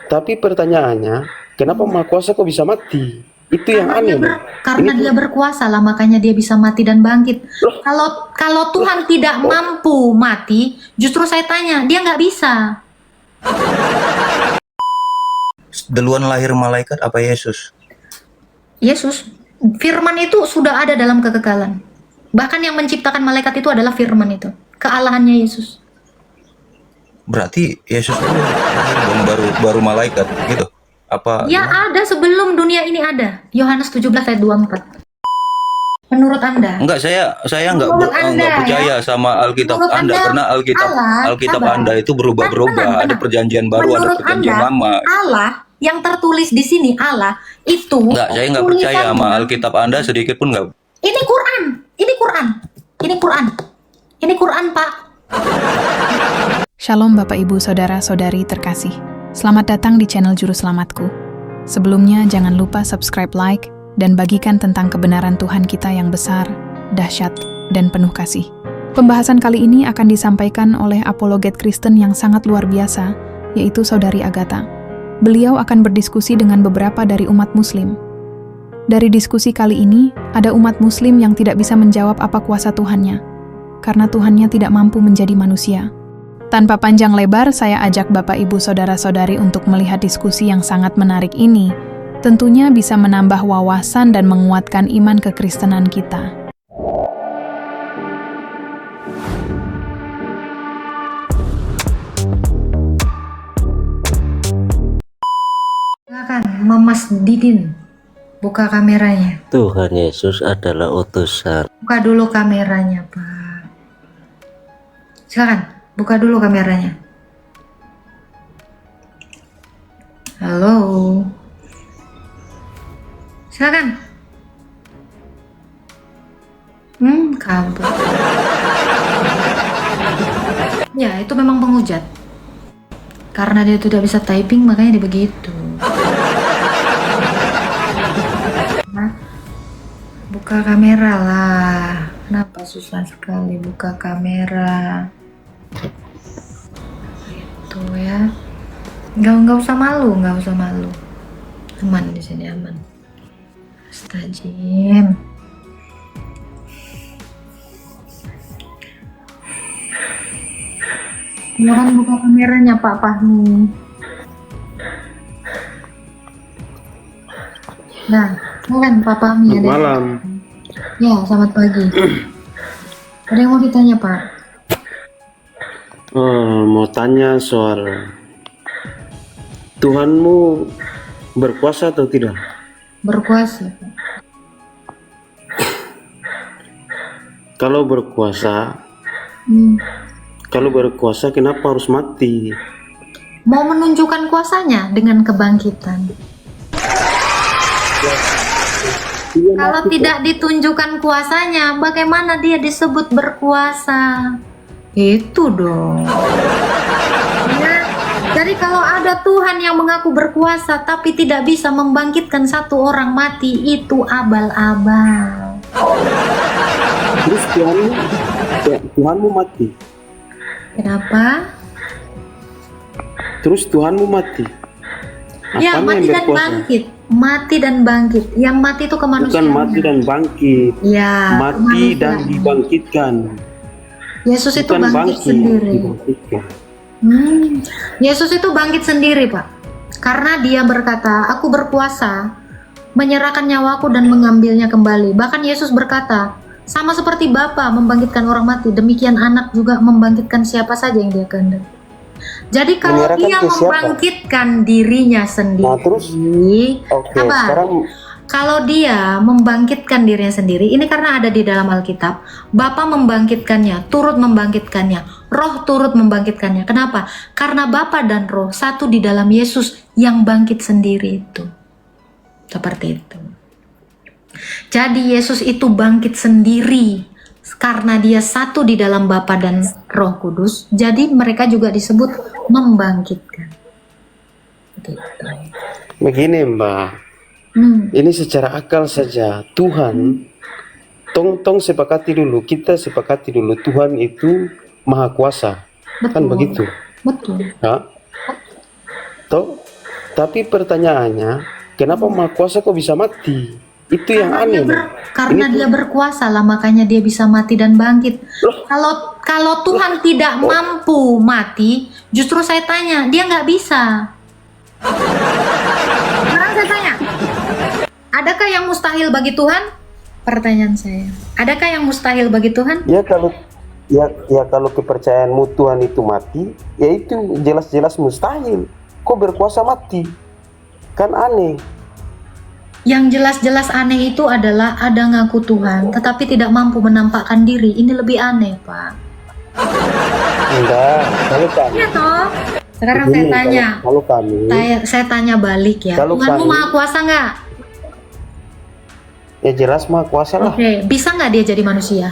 Tapi pertanyaannya, kenapa Maha Kuasa kok bisa mati? Itu yang aneh. Karena dia berkuasa lah, makanya dia bisa mati dan bangkit. Kalau Tuhan tidak mampu mati, justru saya tanya, dia nggak bisa. Duluan lahir malaikat apa Yesus? Yesus, firman itu sudah ada dalam kekekalan. Bahkan yang menciptakan malaikat itu adalah firman itu, kealahannya Yesus. Berarti Yesus dulu baru malaikat gitu? Apa? Ya ada sebelum dunia ini ada. Yohanes 17 ayat 24. Menurut Anda? Enggak, saya nggak percaya sama Alkitab Menurut Anda, karena Alkitab Anda itu berubah-berubah. Ada perjanjian baru, ada perjanjian lama. Allah yang tertulis di sini, Allah itu. Enggak, saya nggak percaya sama Alkitab Anda sedikit pun nggak. Ini Quran, ini Quran, ini Quran, ini Quran, Pak. Shalom Bapak Ibu Saudara-saudari terkasih. Selamat datang di channel Juru Selamatku. Sebelumnya jangan lupa subscribe, like, dan bagikan tentang kebenaran Tuhan kita yang besar, dahsyat, dan penuh kasih. Pembahasan kali ini akan disampaikan oleh apologet Kristen yang sangat luar biasa, yaitu Saudari Agatha. Beliau akan berdiskusi dengan beberapa dari umat Muslim. Dari diskusi kali ini, ada umat Muslim yang tidak bisa menjawab apa kuasa Tuhannya, karena Tuhannya tidak mampu menjadi manusia. Tanpa panjang lebar, saya ajak Bapak Ibu Saudara-saudari untuk melihat diskusi yang sangat menarik ini. Tentunya bisa menambah wawasan dan menguatkan iman kekristenan kita. Silakan, Mamas Didin, buka kameranya. Tuhan Yesus adalah utusan. Buka dulu kameranya, Pak. Silakan, buka dulu kameranya. Halo. Silakan. Kabur. Ya, itu memang penghujat. Karena dia tidak bisa typing, makanya dia begitu. Nah, buka kamera lah. Kenapa susah sekali buka kamera? Itu ya. Nggak usah malu, nggak usah malu. Aman di sini, aman. Astagfirullah. Jangan buka kameranya, Pak Fahmi. Nah, kan Pak Fahmi ada. Malam. Ya, selamat pagi. Ada yang mau ditanya, Pak? Mau tanya soal Tuhanmu berkuasa atau tidak? Berkuasa, Pak. Kalau berkuasa, kenapa harus mati? Mau menunjukkan kuasanya dengan kebangkitan. Kalau tidak ditunjukkan kuasanya, bagaimana dia disebut berkuasa? Itu dong. Ya, jadi kalau ada Tuhan yang mengaku berkuasa tapi tidak bisa membangkitkan satu orang mati, itu abal-abal. Terus Tuhanmu mati. Kenapa? Terus Tuhanmu mati. Ya, Apanya mati yang dan berkuasa? bangkit. Mati dan bangkit. Yang mati itu kemanusiaan. Bukan mati dan bangkit. Ya, Mati dan dibangkitkan. Yesus itu Bukan bangkit sendiri. dibangkitkan. Yesus itu bangkit sendiri, Pak. Karena dia berkata, aku berkuasa menyerahkan nyawaku dan mengambilnya kembali. Bahkan Yesus berkata, sama seperti Bapa membangkitkan orang mati, demikian anak juga membangkitkan siapa saja yang dia kehendaki. Jadi kalau Menyerahkan dia ke siapa? membangkitkan dirinya sendiri, Nah, terus? Oke, sabar. sekarang Kalau dia membangkitkan dirinya sendiri, ini karena ada di dalam Alkitab, Bapa membangkitkannya, turut membangkitkannya, Roh turut membangkitkannya. Kenapa? Karena Bapa dan Roh satu di dalam Yesus yang bangkit sendiri itu. Seperti itu. Jadi Yesus itu bangkit sendiri karena dia satu di dalam Bapa dan Roh Kudus. Jadi mereka juga disebut membangkitkan. Gitu. begini, Mbak. Ini secara akal saja. Tuhan, tong sepakati dulu, kita sepakati dulu, Tuhan itu Maha Kuasa. Betul. Kan begitu. Betul. Ya. Toh, Tapi pertanyaannya, kenapa Maha Kuasa kok bisa mati? Itu yang aneh. Karena dia berkuasa lah, makanya dia bisa mati dan bangkit. Kalau Tuhan tidak mampu mati, justru saya tanya, dia nggak bisa. Sekarang saya tanya, adakah yang mustahil bagi Tuhan? Pertanyaan saya, adakah yang mustahil bagi Tuhan? Ya kalau kepercayaanmu Tuhan itu mati, ya itu jelas-jelas mustahil. Kok berkuasa mati? Kan aneh. Yang jelas-jelas aneh itu adalah ada ngaku Tuhan, tetapi tidak mampu menampakkan diri. Ini lebih aneh, Pak. Enggak, kalau kami. Iya toh. Sekarang Begini, saya tanya. Kalau kami. Saya tanya balik ya. Kalau Tuhanmu kami- Maha Kuasa nggak? Ya jelas Maha Kuasa lah. Oke, bisa nggak dia jadi manusia?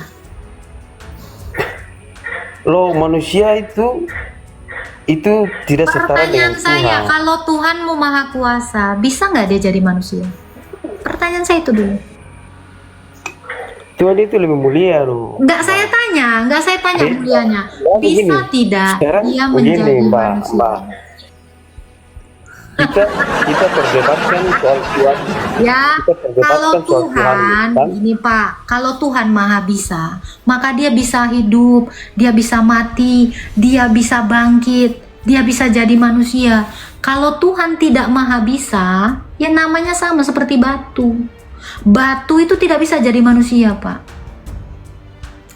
Loh, manusia itu tidak setara dengan Pertanyaan saya, Tuhan. kalau Tuhanmu Maha Kuasa, bisa nggak dia jadi manusia? Pertanyaan saya itu dulu. Tuhan itu lebih mulia loh. Nggak saya tanya mulianya. Bisa begini, tidak sekarang dia begini, menjadi Mbak. manusia? Kita perdebatkan soal Tuhan. Ya, Kita perdebatkan kalau soal Tuhan, kan? ini Pak, kalau Tuhan Maha Bisa, maka dia bisa hidup, dia bisa mati, dia bisa bangkit, dia bisa jadi manusia. Kalau Tuhan tidak Maha Bisa, ya namanya sama seperti batu. Batu itu tidak bisa jadi manusia, Pak.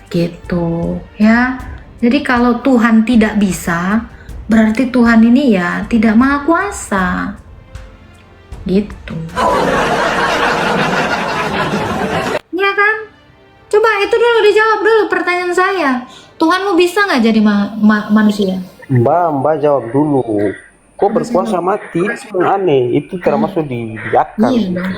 Gitu, ya. Jadi kalau Tuhan tidak bisa, berarti Tuhan ini ya tidak Maha Kuasa. Gitu. Ya kan? Coba itu dulu dijawab dulu pertanyaan saya. Tuhanmu bisa nggak jadi manusia? Mbak jawab dulu. Kok berkuasa mati? Itu yang aneh. Itu termasuk di akal. Iya dong.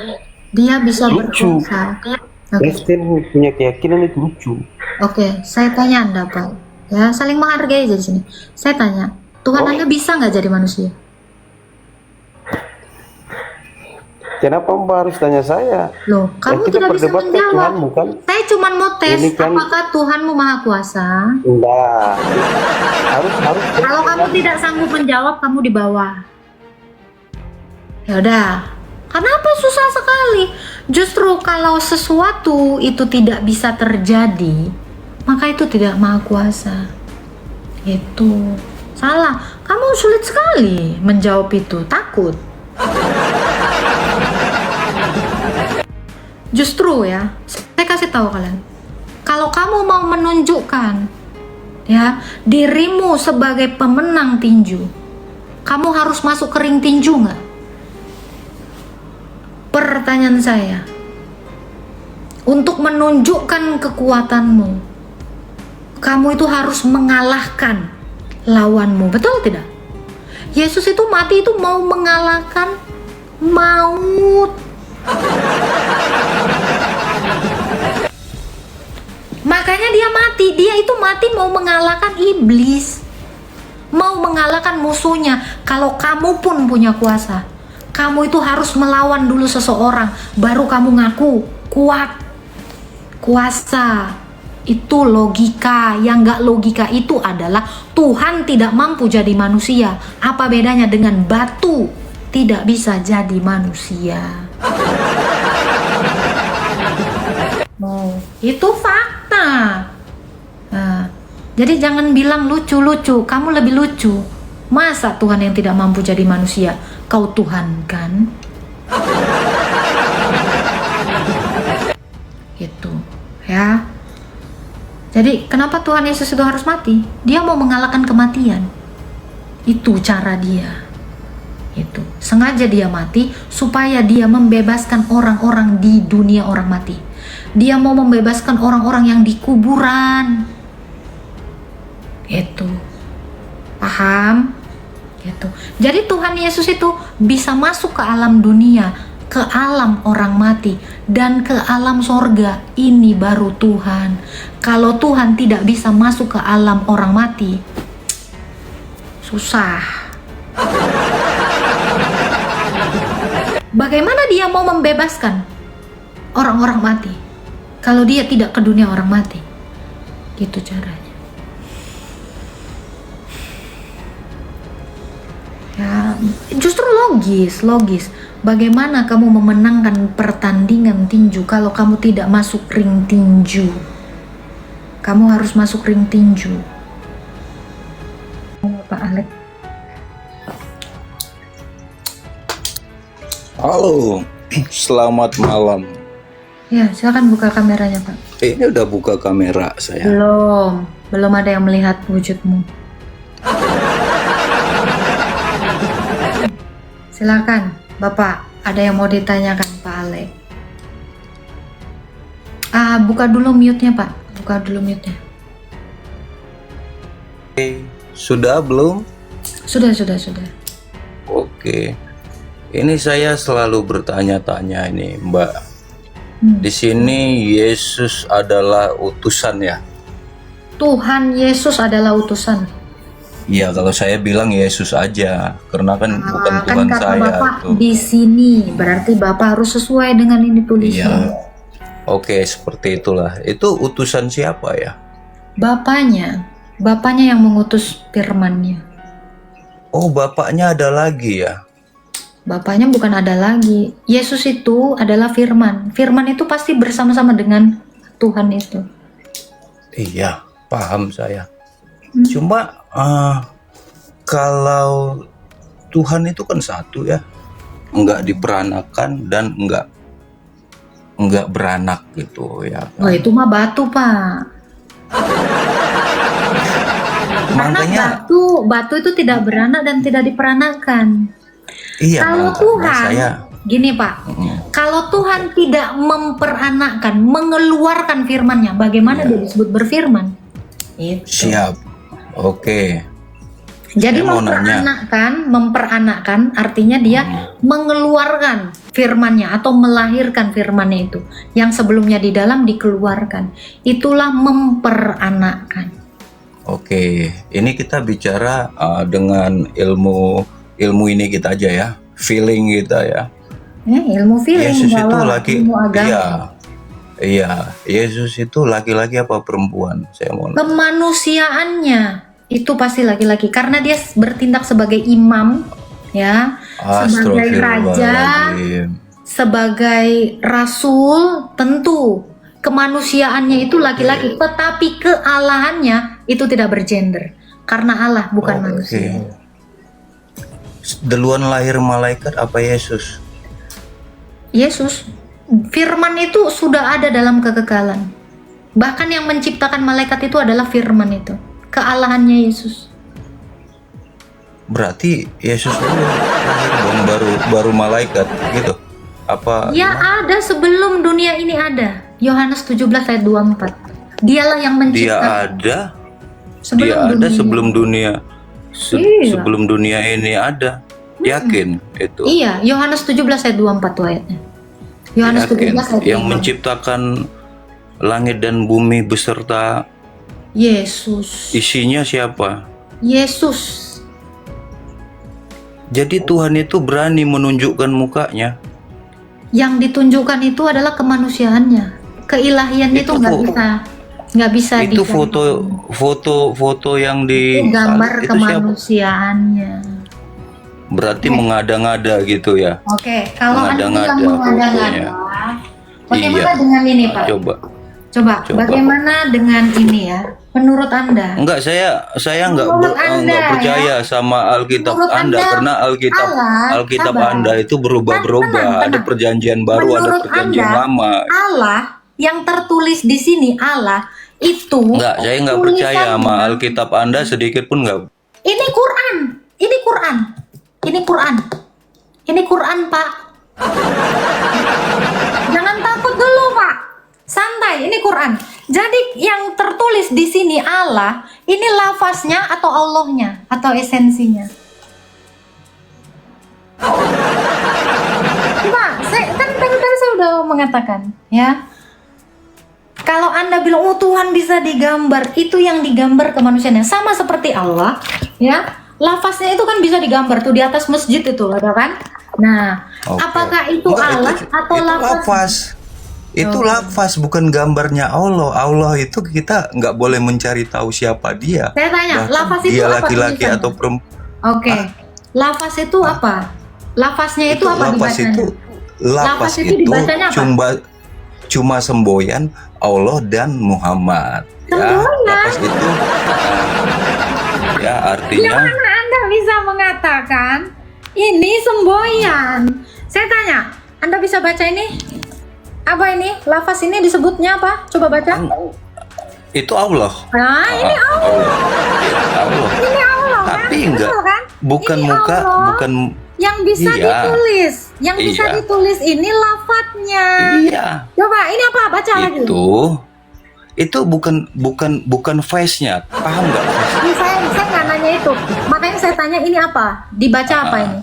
Dia bisa Lucu. berkuasa. Oke. Kristen punya keyakinan itu lucu. Oke, saya tanya Anda, Pak. Ya, saling menghargai aja di sini. Saya tanya, Tuhan Anda bisa nggak jadi manusia? Kenapa Mbak harus tanya saya? Loh, kamu kita tidak bisa perdebatkan menjawab. Tuhanmu kan? Saya cuma mau tes Ini kan- apakah Tuhanmu Maha Kuasa. Enggak. Harus. Kalau kamu tidak sanggup menjawab, kamu di bawah. Ya udah. Kenapa susah sekali? Justru kalau sesuatu itu tidak bisa terjadi, maka itu tidak Maha Kuasa. Itu salah. Kamu sulit sekali menjawab itu. Takut. Justru ya, saya kasih tahu kalian. Kalau kamu mau menunjukkan ya dirimu sebagai pemenang tinju, kamu harus masuk ke ring tinju nggak? Pertanyaan saya, untuk menunjukkan kekuatanmu, kamu itu harus mengalahkan lawanmu, betul tidak? Yesus itu mati itu mau mengalahkan maut. Makanya dia itu mati mau mengalahkan iblis, mau mengalahkan musuhnya. Kalau kamu pun punya kuasa, kamu itu harus melawan dulu seseorang, baru kamu ngaku kuat, kuasa. Itu logika. Yang gak logika itu adalah Tuhan tidak mampu jadi manusia. Apa bedanya dengan batu tidak bisa jadi manusia? Itu fakta. Nah, jadi jangan bilang lucu-lucu, kamu lebih lucu. Masa Tuhan yang tidak mampu jadi manusia? Kau Tuhan kan? Gitu ya. Jadi kenapa Tuhan Yesus itu harus mati? Dia mau mengalahkan kematian. Itu cara dia. Itu sengaja dia mati supaya dia membebaskan orang-orang di dunia orang mati. Dia mau membebaskan orang-orang yang di kuburan. Itu paham? Gitu. Jadi Tuhan Yesus itu bisa masuk ke alam dunia, ke alam orang mati, dan ke alam sorga. Ini baru Tuhan. Kalau Tuhan tidak bisa masuk ke alam orang mati, susah. Bagaimana dia mau membebaskan orang-orang mati kalau dia tidak ke dunia orang mati? Gitu caranya. Ya, justru logis. Bagaimana kamu memenangkan pertandingan tinju kalau kamu tidak masuk ring tinju? Kamu harus masuk ring tinju. Pak Alek. Halo, selamat malam. Ya, silakan buka kameranya, Pak. Ini udah buka kamera saya. Belum ada yang melihat wujudmu. Silakan, Bapak. Ada yang mau ditanyakan, Pak Alek. Buka dulu mute-nya, Pak. Buka dulu mute-nya. Sudah belum? Sudah. Oke. Ini saya selalu bertanya-tanya ini, Mbak. Di sini Yesus adalah utusan ya? Tuhan Yesus adalah utusan. Iya, kalau saya bilang Yesus aja, karena kan bukan Kan Tuhan kata saya Bapak tuh. di sini, berarti Bapak harus sesuai dengan ini tulisan. Iya. Oke, seperti itulah. Itu utusan siapa ya? Bapaknya yang mengutus firman-Nya. Oh, bapaknya ada lagi ya? Bapaknya bukan ada lagi. Yesus itu adalah firman. Firman itu pasti bersama-sama dengan Tuhan itu. Iya, paham saya. Cuma kalau Tuhan itu kan satu ya, nggak diperanakan dan nggak beranak gitu ya. Oh, itu mah batu, Pak. Makanya batu itu tidak beranak dan tidak diperanakan. iya, Kalau makanya Tuhan, saya gini Pak, kalau Tuhan tidak memperanakkan, mengeluarkan firman-Nya, bagaimana dia disebut berfirman? Itu. siap. Oke. Jadi Saya mau nanya. memperanakkan artinya dia mengeluarkan firman-Nya atau melahirkan firman-Nya itu. Yang sebelumnya di dalam dikeluarkan. Itulah memperanakkan. Oke, ini kita bicara dengan ilmu ini kita aja ya, feeling kita ya. Ilmu feeling, Yesus itu laki, ilmu agama. iya. Yesus itu laki-laki apa perempuan? Saya mau nanya. Kemanusiaannya itu pasti laki-laki karena dia bertindak sebagai imam, ya, sebagai raja, Astagfirullahaladzim. sebagai rasul, tentu kemanusiaannya itu laki-laki, tetapi kealahannya itu tidak bergender karena Allah bukan manusia. Duluan lahir malaikat apa Yesus? Yesus, firman itu sudah ada dalam kekekalan. Bahkan yang menciptakan malaikat itu adalah firman itu, kealahannya Yesus. Berarti Yesus dulu lahir dong baru malaikat gitu? Apa? Ya ada sebelum dunia ini ada. Yohanes 17 ayat 24. Dialah yang menciptakan. Sebelum dunia Iya. sebelum dunia ini ada. Yakin itu? Iya, Yohanes 17 ayat 24 tuh ayatnya. Yohanes Yakin 17 ayat yang 24. menciptakan langit dan bumi beserta Yesus. isinya siapa? Yesus. Jadi Tuhan itu berani menunjukkan mukanya. Yang ditunjukkan itu adalah kemanusiaannya. Keilahiannya itu nggak bisa Itu diganti. foto yang di Itu gambar itu siapa? kemanusiaannya. Berarti mengada-ngada gitu ya. Oke, kalau Anda bilang Mengada-ngada mengada-ngada, bagaimana Iya. dengan ini, Pak? Coba. Bagaimana dengan ini ya? Menurut Anda? Enggak, saya Menurut Anda, enggak percaya sama Alkitab Menurut Anda, Anda, karena Alkitab sabar. Anda itu berubah-berubah. Tenang. Ada perjanjian baru, Menurut ada perjanjian Anda, lama. Allah yang tertulis di sini Allah itu Enggak, saya enggak percaya sama tulisannya. Alkitab Anda sedikit pun enggak. Ini Quran, ini Quran, ini Quran, ini Quran, Pak. Jangan takut dulu, Pak. Santai, ini Quran. Jadi yang tertulis di sini Allah, ini lafaznya atau Allahnya atau esensinya? Pak, tadi saya sudah mengatakan, ya. Kalau Anda bilang, oh Tuhan bisa digambar, itu yang digambar kemanusiaannya. Sama seperti Allah, ya. Lafaznya itu kan bisa digambar tuh di atas masjid itu, ada kan? Nah, Oke. apakah itu Enggak, Allah atau itu lafaz? lafaz. Itu lafaz, bukan gambarnya Allah. Allah itu kita nggak boleh mencari tahu siapa dia. Saya tanya, Bahkan lafaz itu dia apa laki-laki tulisannya? atau perempuan. Oke. Lafaz itu apa? Lafaznya itu apa dibacanya? Lafaz itu dibacanya apa? cuma semboyan Allah dan Muhammad. Ya, lafaz itu ya artinya. Gimana Anda bisa mengatakan ini semboyan? Saya tanya, Anda bisa baca ini? Apa ini? Lafaz ini disebutnya apa? Coba baca. Itu Allah. Nah, ini Allah. Allah. Ini Allah kan? Tapi enggak, Betul, kan? bukan Ini muka, Allah bukan. yang bisa Iya. ditulis. Yang bisa Iya. ditulis ini lafadznya. Iya. Coba, ini apa? Baca lagi. Itu bukan face-nya. Paham nggak? Ini saya nggak nanya itu. Makanya saya tanya ini apa? Dibaca apa ini?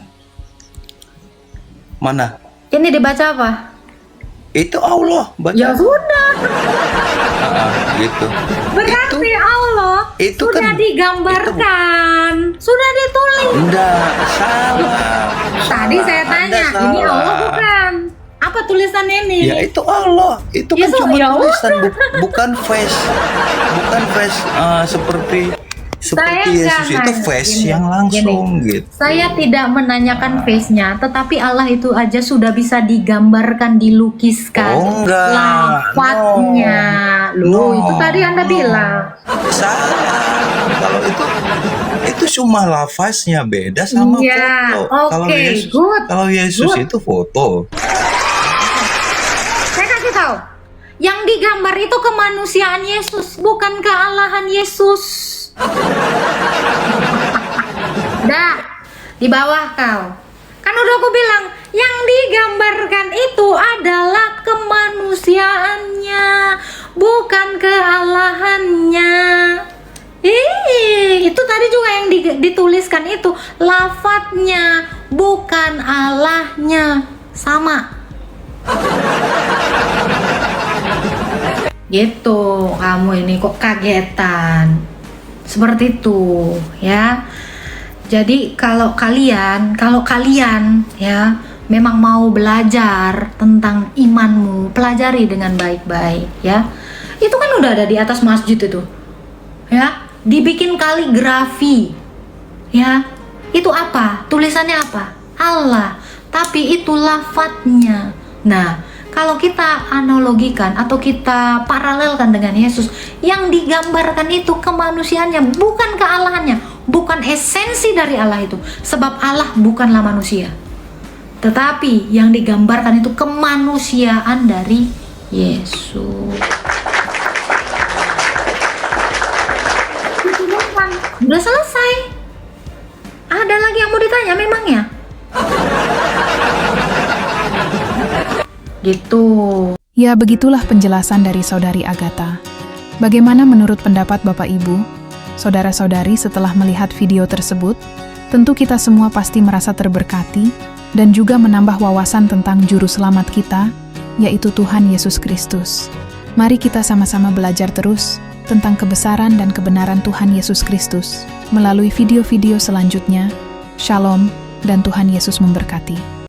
Mana? Ini dibaca apa? Itu Allah. Baca. Ya sudah. Gitu. Berarti Allah itu sudah kan- digambarkan, sudah ditulis. Enggak, salah. Tadi saya Anda tanya, salah. ini Allah bukan? Apa tulisannya ini? Ya itu Allah. Itu Ya, kan cuma ya tulisan, bukan face. Bukan face seperti Saya Yesus nggak itu nanya. face Gini, yang langsung gitu. Saya tidak menanyakan face-nya, tetapi Allah itu aja sudah bisa digambarkan, dilukiskan. Oh, enggak. Lafadznya. Loh, itu tadi Anda bilang. Salah. Kalau itu cuma lafaznya, beda sama Iya, foto. oke, good. Kalau Yesus Good. itu foto. Saya kasih tahu. Yang digambar itu kemanusiaan Yesus, bukan kealahan Yesus. Dah, di bawah kau. Kan udah aku bilang, yang digambarkan itu adalah kemanusiaannya, bukan kealahannya. Itu tadi juga yang dituliskan itu lafadznya, bukan Allahnya. Sama. Gitu, kamu ini kok kagetan. Seperti itu, ya. Jadi kalau kalian ya memang mau belajar tentang imanmu, pelajari dengan baik-baik, ya. Itu kan udah ada di atas masjid itu. Ya, dibikin kaligrafi. Ya. Itu apa? Tulisannya apa? Allah. Tapi itu lafadznya. Nah, kalau kita analogikan atau kita paralelkan dengan Yesus, yang digambarkan itu kemanusiaannya, bukan kealahannya, bukan esensi dari Allah itu. Sebab Allah bukanlah manusia. Tetapi yang digambarkan itu kemanusiaan dari Yesus. Itu doang. Udah selesai. Ada lagi yang mau ditanya memangnya? Gitu. Ya, begitulah penjelasan dari Saudari Agatha. Bagaimana menurut pendapat Bapak Ibu, saudara-saudari setelah melihat video tersebut? Tentu kita semua pasti merasa terberkati dan juga menambah wawasan tentang juru selamat kita, yaitu Tuhan Yesus Kristus. Mari kita sama-sama belajar terus tentang kebesaran dan kebenaran Tuhan Yesus Kristus melalui video-video selanjutnya. Shalom, dan Tuhan Yesus memberkati.